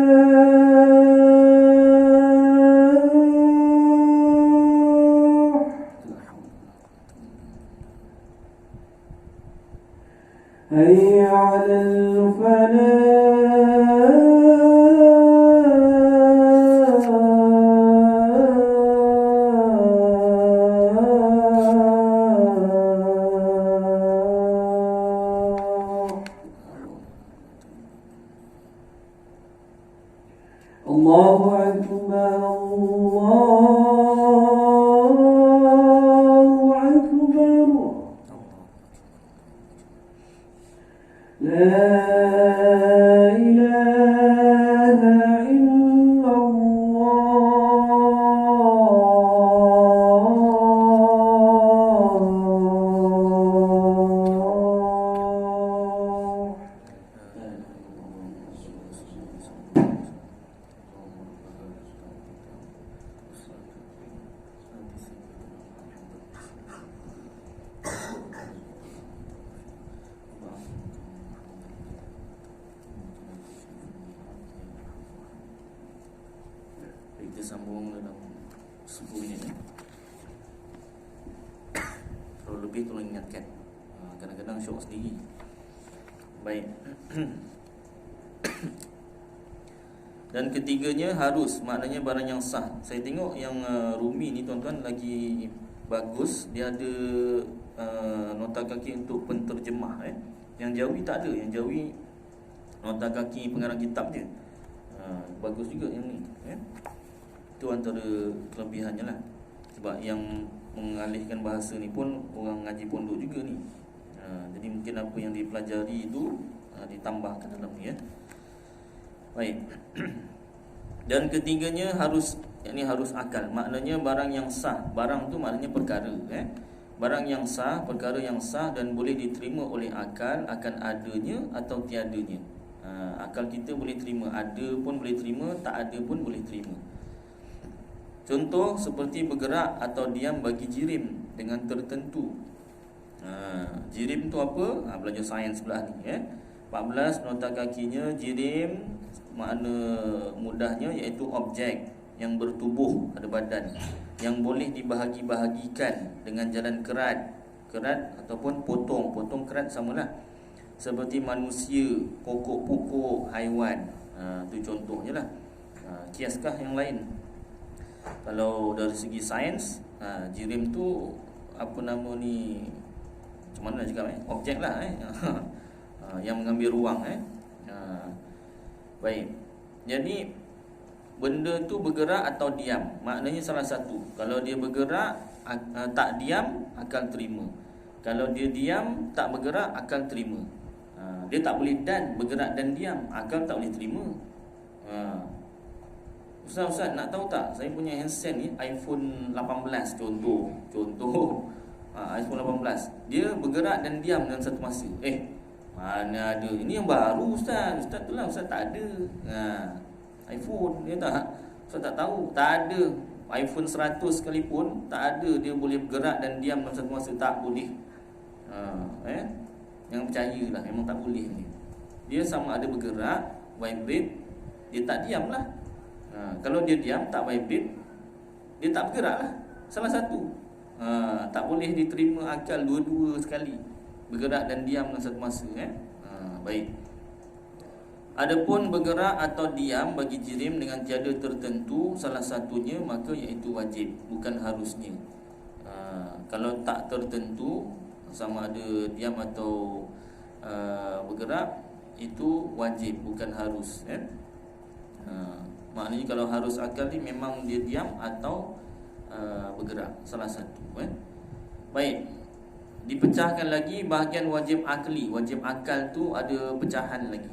حي على الفلاح. الله أكبر الله أكبر. kita sambung dalam 10 minit. Kalau lebih tolong ingatkan. Kadang-kadang syok sendiri. Baik. Dan ketiganya harus, maknanya barang yang sah. Saya tengok yang Rumi ni tuan-tuan lagi bagus. Dia ada nota kaki untuk penterjemah. Yang Jawi tak ada. Yang Jawi nota kaki pengarang kitab je. Bagus juga yang ni. Itu antara kelebihannya lah. Sebab yang mengalihkan bahasa ni pun orang ngaji pondok juga ni. Jadi mungkin apa yang dipelajari itu ditambahkan dalam ni. Baik. Dan ketiganya harus, yakni harus akal. Maknanya barang yang sah. Barang tu maknanya perkara. Barang yang sah, perkara yang sah dan boleh diterima oleh akal akan adanya atau tiadanya. Akal kita boleh terima, ada pun boleh terima, tak ada pun boleh terima. Contoh seperti bergerak atau diam bagi jirim dengan tertentu. Jirim tu apa? Belajar sains sebelah ni. 14 nota kakinya jirim, makna mudahnya iaitu objek yang bertubuh, ada badan, yang boleh dibahagi-bahagikan dengan jalan kerat ataupun potong kerat samalah. Seperti manusia, pokok-pokok, haiwan. Itu contohnya lah. Kiaskah yang lain? Kalau dari segi sains, jirim tu apa nama ni, macam mana nak cakap objek lah yang mengambil ruang. Baik. Jadi benda tu bergerak atau diam, maknanya salah satu. Kalau dia bergerak, tak diam, akal terima. Kalau dia diam, tak bergerak, akal terima. Dia tak boleh dan bergerak dan diam, akal tak boleh terima. Ustaz nak tahu tak, saya punya handset ni iPhone 18 contoh iPhone 18, dia bergerak dan diam dalam satu masa. Mana ada, ini yang baru Ustaz tu lah, Ustaz tak ada iPhone, dia tak, Ustaz tak tahu, tak ada. iPhone 100 sekalipun tak ada dia boleh bergerak dan diam dalam satu masa, tak boleh. Yang percayalah, memang tak boleh ni. Dia sama ada bergerak, vibrate, dia tak diam lah. Kalau dia diam, tak vibrate, dia tak bergerak lah. Salah satu. Tak boleh diterima akal dua-dua sekali, bergerak dan diam dalam satu masa. Baik. Adapun bergerak atau diam bagi jirim dengan tiada tertentu salah satunya, maka iaitu wajib, bukan harusnya. Kalau tak tertentu, sama ada diam atau bergerak, itu wajib, bukan harus. Maknanya kalau harus akal ni memang dia diam atau bergerak, salah satu. Baik. Dipecahkan lagi bahagian wajib akli. Wajib akal tu ada pecahan lagi.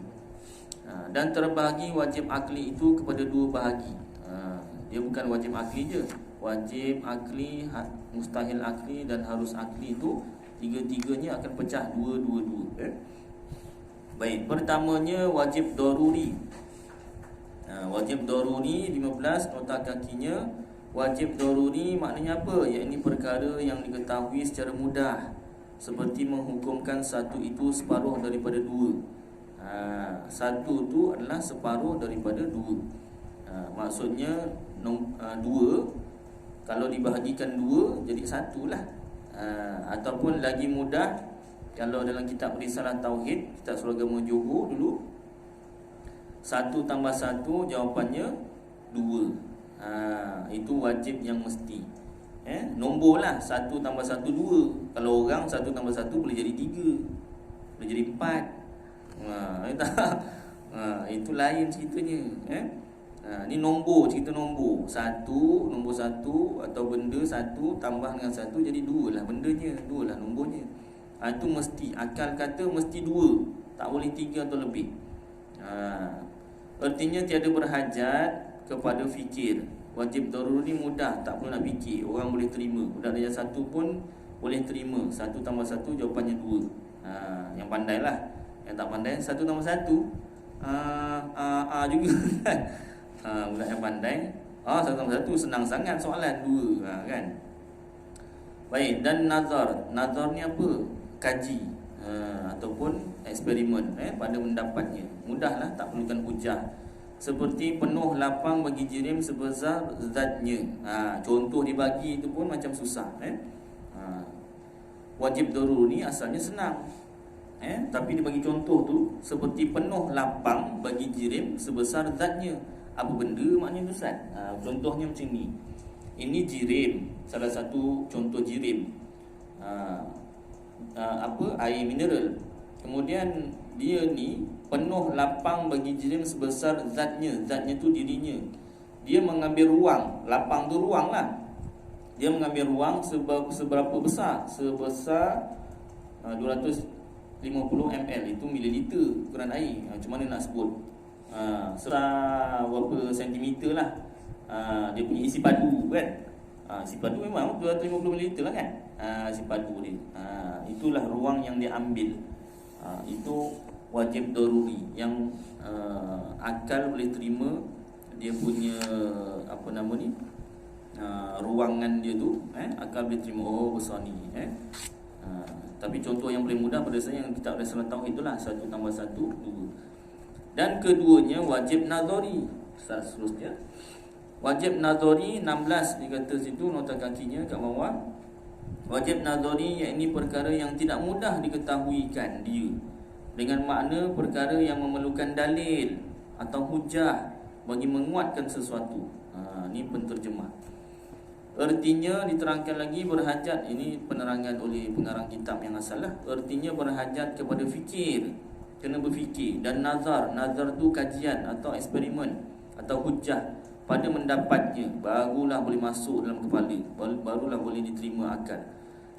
Dan terbahagi wajib akli itu kepada dua bahagi. Dia bukan wajib akli je. Wajib akli, mustahil akli dan harus akli itu tiga-tiganya akan pecah dua-dua. Baik, pertamanya wajib daruri. Wajib daruri 15 nota kakinya. Wajib daruri maknanya apa? Iaitu perkara yang diketahui secara mudah, seperti menghukumkan satu itu separuh daripada dua. Satu tu adalah separuh daripada dua. Maksudnya dua, kalau dibahagikan dua jadi satu lah. Ataupun lagi mudah, kalau dalam kitab Risalah Tauhid, kitab Surah Agama Johor dulu, 1 tambah 1 jawapannya 2. Itu wajib yang mesti. Nombor lah, 1 tambah 1 2. Kalau orang 1 tambah 1 boleh jadi 3, boleh jadi 4. Itu lain ceritanya. Ni nombor, cerita nombor. Nombor 1 atau benda 1 tambah dengan 1 jadi 2 lah bendanya, 2 lah nombornya. Itu mesti. Akal kata mesti 2, tak boleh 3 atau lebih. Artinya tiada berhajat kepada fikir. Wajib daruri ni mudah, tak perlu nak fikir, orang boleh terima. Budak darjah 1 pun boleh terima. 1 tambah 1 jawapannya 2. Yang pandai lah. Yang tak pandai 1 tambah 1 juga kan. Budak yang pandai 1 tambah 1 senang sangat soalan 2 kan. Baik, dan nazar. Nazar ni apa? Kaji ataupun eksperimen pada pendapatnya. Mudahlah, tak perlukan hujah. seperti penuh lapang bagi jirim sebesar zatnya. Contoh dibagi itu pun macam susah. Wajib daruri ni asalnya senang. Tapi dia bagi contoh tu seperti penuh lapang bagi jirim sebesar zatnya. Apa benda maknanya Ustaz? Contohnya macam ni. Ini jirim, salah satu contoh jirim. Air mineral. Kemudian dia ni penuh lapang bagi jirim sebesar zatnya. Zatnya tu dirinya. Dia mengambil ruang. Lapang tu ruang lah. Dia mengambil ruang seberapa besar? Sebesar 250 ml. Itu mililiter ukuran air. Macam mana nak sebut? Serah berapa sentimeter lah. Dia punya isi padu kan. Isi padu memang 250 ml lah kan. Isi padu dia. Itulah ruang yang dia ambil. Itu wajib daruri yang akal boleh terima. Dia punya ruangan dia tu, akal boleh terima. Oh besar ni. Tapi contoh yang paling mudah pada saya yang kitab Risalah Tauhid itulah 1 + 1 2. Dan keduanya wajib nazari. Seterusnya wajib nazari 16 dikata situ nota kakinya kat bawah. Wajib nazari iaitu perkara yang tidak mudah diketahuikan dia, dengan makna perkara yang memerlukan dalil atau hujah bagi menguatkan sesuatu. Ini penterjemah. Artinya diterangkan lagi berhajat, ini penerangan oleh pengarang kitab yang asal lah. Artinya berhajat kepada fikir, kena berfikir. Dan nazar tu kajian atau eksperimen atau hujah pada mendapatnya, barulah boleh masuk dalam kepala, barulah boleh diterima akal.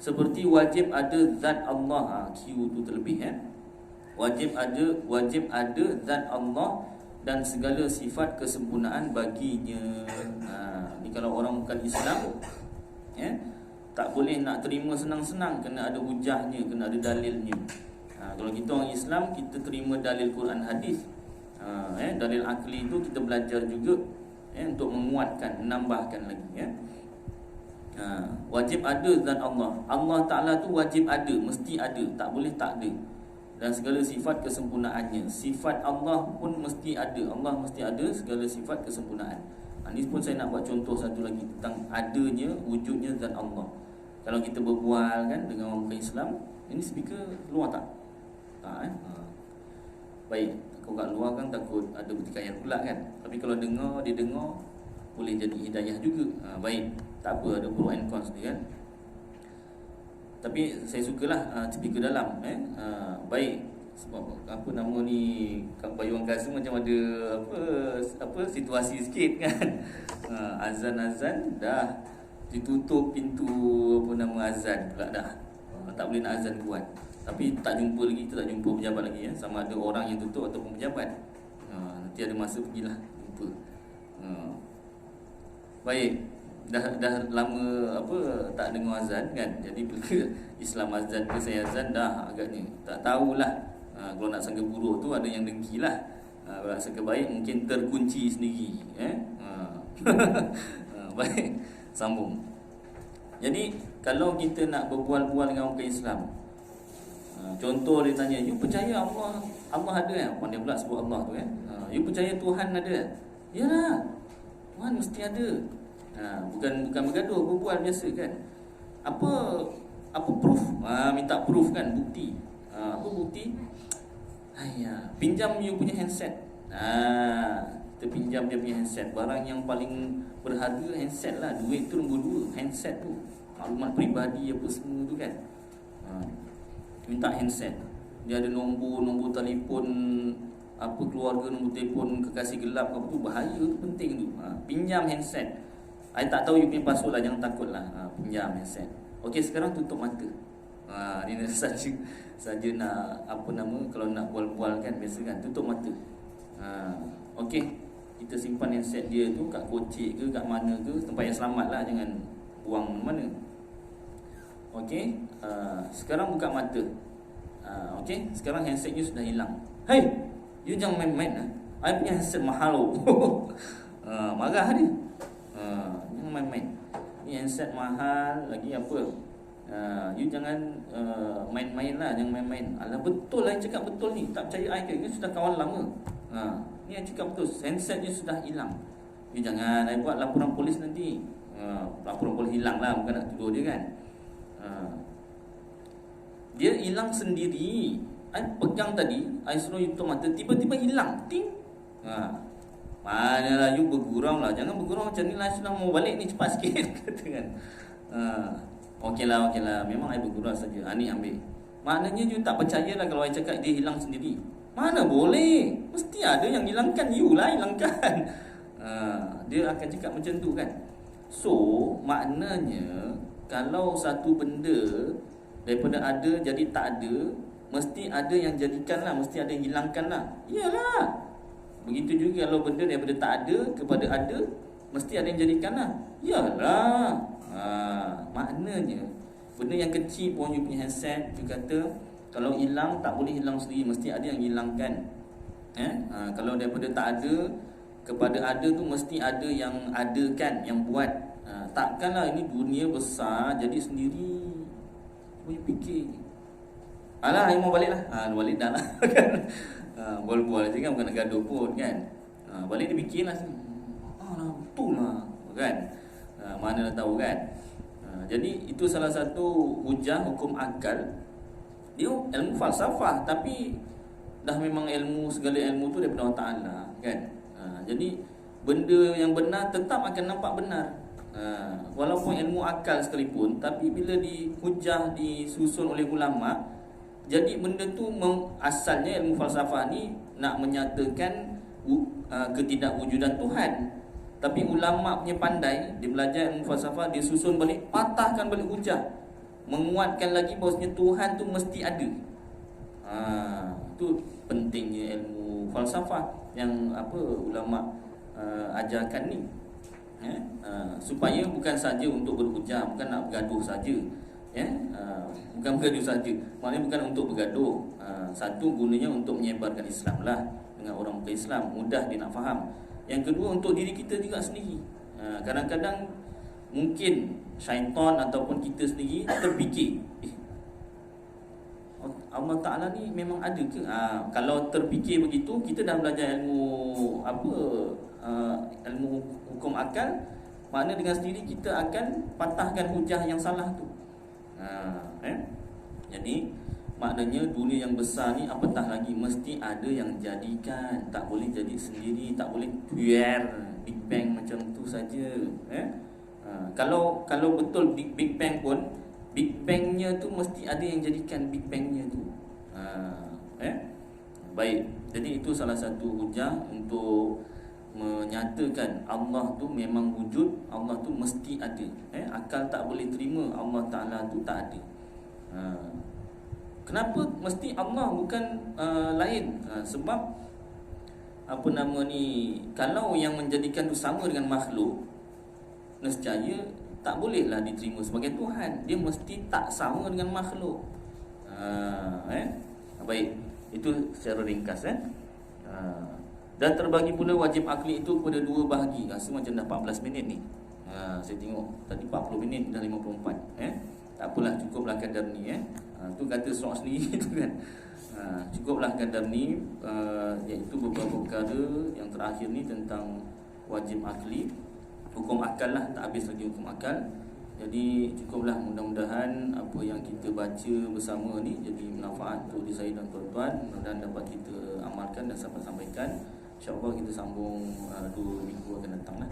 Seperti wajib ada zat Allah. Q tu terlebih Wajib ada zat Allah dan segala sifat kesempurnaan baginya. Ni kalau orang bukan Islam tak boleh nak terima senang-senang, kena ada hujahnya, kena ada dalilnya. Kalau kita orang Islam, kita terima dalil Quran hadis. Dalil akli itu kita belajar juga untuk menguatkan, menambahkan lagi. Wajib ada zat Allah. Allah Ta'ala tu wajib ada, mesti ada, tak boleh tak ada. Dan segala sifat kesempurnaannya. Sifat Allah pun mesti ada. Allah mesti ada segala sifat kesempurnaan. Ini pun saya nak buat contoh satu lagi tentang adanya, wujudnya zat Allah. Kalau kita berbual kan dengan orang Islam, ini speaker keluar tak? Baik, kalau kat luar kan takut ada pertikaian pula kan. Tapi kalau dia dengar boleh jadi hidayah juga. Baik, tak apa, ada pro and cons dia kan. Tapi saya sukalah speaker dalam. Baik, sebab apa nama ni, Kak Bayuan Kasum macam ada apa situasi sikit kan. Azan dah ditutup pintu azan pula dah. Tak boleh nak azan kuat. Tapi tak jumpa lagi, kita tak jumpa pejabat lagi sama ada orang yang tutup ataupun pejabat. Nanti ada masa pergilah jumpa. Baik, dah lama tak dengar azan kan. Jadi bila Islam azan ke saya azan dah agaknya tak tahulah. Kalau nak sangka buruk tu ada yang dengkilah. Kalau nak sangka baik mungkin terkunci sendiri. Baik, sambung. Jadi kalau kita nak berbual-bual dengan orang Islam, contoh dia tanya, you percaya Allah ada kan? Dia pula sebut Allah tu kan. You percaya Tuhan ada? Yalah, Tuhan mesti ada. Bukan bergaduh, berbual biasa kan. Apa proof? Minta proof kan, bukti. Apa bukti? Pinjam you punya handset. Kita pinjam dia punya handset. Barang yang paling berharga handset lah. Duit tu nombor 2, handset tu. Maklumat peribadi apa semua tu kan. Minta handset. Dia ada nombor telefon keluarga, nombor telefon kekasih gelap apa tu, bahaya tu, penting tu. Pinjam handset. I tak tahu you punya password lah, jangan takut lah. Pinjam handset. Okey, sekarang tutup mata. Ini saja nak kalau nak bual-bual kan biasa kan, tutup mata. Okey, kita simpan handset dia tu kat kocik ke kat mana ke, tempat yang selamat lah, jangan buang mana-mana. Okey, sekarang buka mata. Okey, sekarang handset you sudah hilang. Hey, you jangan main-main lah. I punya handset mahal. Marah dia. Jangan main-main. Ni handset mahal lagi apa. You jangan main-main lah. Jangan main-main. Alah betul lah yang cakap betul ni. Tak percaya I ke? You sudah kawan lama. Ni Ni yang cakap betul, handset dia sudah hilang. You jangan buat laporan polis nanti. Laporan polis hilang lah, bukan nak tuduh dia kan. Dia hilang sendiri. I pegang tadi, I suruh you tutup mata, tiba-tiba hilang. Ting. Manalah you bergurau lah. Jangan bergurau macam ni lah, sudah mau balik ni cepat sikit. Kata kan. Okeylah. Memang I bergurau saja. Ni ambil. Maknanya you tak percaya lah kalau I cakap dia hilang sendiri. Mana boleh. Mesti ada yang hilangkan. You lah hilangkan. Dia akan cakap macam tu kan. So maknanya kalau satu benda daripada ada jadi tak ada, mesti ada yang jadikan lah, mesti ada yang hilangkan lah. Iyalah. Begitu juga kalau benda daripada tak ada kepada ada, mesti ada yang jadikan lah. Iyalah. Maknanya benda yang kecil pun you punya handset, you kata kalau hilang tak boleh hilang sendiri, mesti ada yang hilangkan. Kalau daripada tak ada kepada ada tu, mesti ada yang adakan, yang buat. Takkanlah ini dunia besar jadi sendiri. You fikir, alah, I mau balik lah. Balik dah lah. Bual-bual je kan, bukan nak gaduh pun kan. Balik dia fikir lah sini. Betul lah kan. Mana dah tahu kan. Jadi itu salah satu hujah hukum akal. Dia ilmu falsafah, tapi dah memang ilmu, segala ilmu tu daripada Allah Ta'ala kan. Jadi benda yang benar tetap akan nampak benar. Walaupun ilmu akal sekalipun, tapi bila dihujah, disusun oleh ulama, jadi benda tu asalnya ilmu falsafah ni nak menyatakan ketidakwujudan Tuhan. Tapi ulama punya pandai, dia belajar ilmu falsafah, dia susun balik, patahkan balik hujah, menguatkan lagi bahawasanya Tuhan tu mesti ada. Itu pentingnya ilmu falsafah yang ulama ajarkan ni. Supaya bukan saja untuk berhujah, bukan nak bergaduh saja. Bukan bergaduh saja. Maknanya bukan untuk bergaduh. Satu, gunanya untuk menyebarkan Islam lah dengan orang bukan Islam, mudah dia nak faham. Yang kedua, untuk diri kita juga sendiri. Kadang-kadang mungkin syaitan ataupun kita sendiri terfikir, Allah Ta'ala ni memang ada ke? Kalau terfikir begitu, kita dah belajar ilmu ilmu hukum akal, makna dengan sendiri kita akan patahkan hujah yang salah tu. Jadi maknanya dunia yang besar ni apatah lagi, mesti ada yang jadikan. Tak boleh jadi sendiri, tak boleh Big Bang macam tu saja. Kalau betul Big Bang pun, Big Bang-nya tu mesti ada yang jadikan Big Bang-nya tu. Baik. Jadi itu salah satu hujah untuk menyatakan Allah tu memang wujud, Allah tu mesti ada. Akal tak boleh terima Allah Ta'ala tu tak ada. Kenapa mesti Allah, bukan lain? Sebab kalau yang menjadikan tu sama dengan makhluk, nescaya tak bolehlah diterima sebagai Tuhan. Dia mesti tak sama dengan makhluk. Baik, itu secara ringkas. Dan terbagi pula wajib akli itu kepada dua bahagi. Rasa macam dah 14 minit ni. Saya tengok tadi 40 minit, dah 54. Tak apalah, cukuplah kadar ni. Tu kata Surah sendiri tu kan. Cukuplah kadar ni, iaitu beberapa perkara yang terakhir ni tentang wajib akli. Hukum akal lah, tak habis lagi hukum akal. Jadi cukuplah, mudah-mudahan apa yang kita baca bersama ni jadi manfaat untuk diri saya dan tuan-tuan. Mudah-mudahan dapat kita amalkan dan sampaikan. InsyaAllah kita sambung 2 minggu akan datang lah.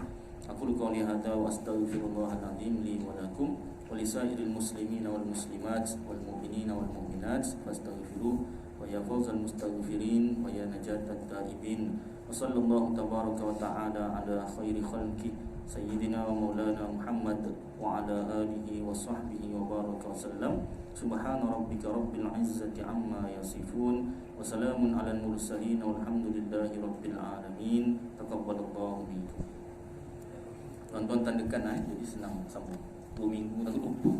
Aku luka li hadha wa astaghfirullahaladzim li wa lakum wa lisairil muslimin wal muslimat wal mu'minin wal mu'minat fastaghfiruh wa ya fawzal mustaghfirin wa ya najatat taibin. Wa sallallahu tabaraka wa ta'ala ala khairi khalqi Sayyidina wa maulana Muhammad wa ala alihi wa sahbihi wa baraka wa sallam. Subhana rabbika rabbil izzati amma yasifun wa salamun ala mursalin walhamdulillahi rabbil alamin. Taqabbalallahu minkum. Tuan-tuan tandakan jadi senang sambung 2 minggu tak lupa.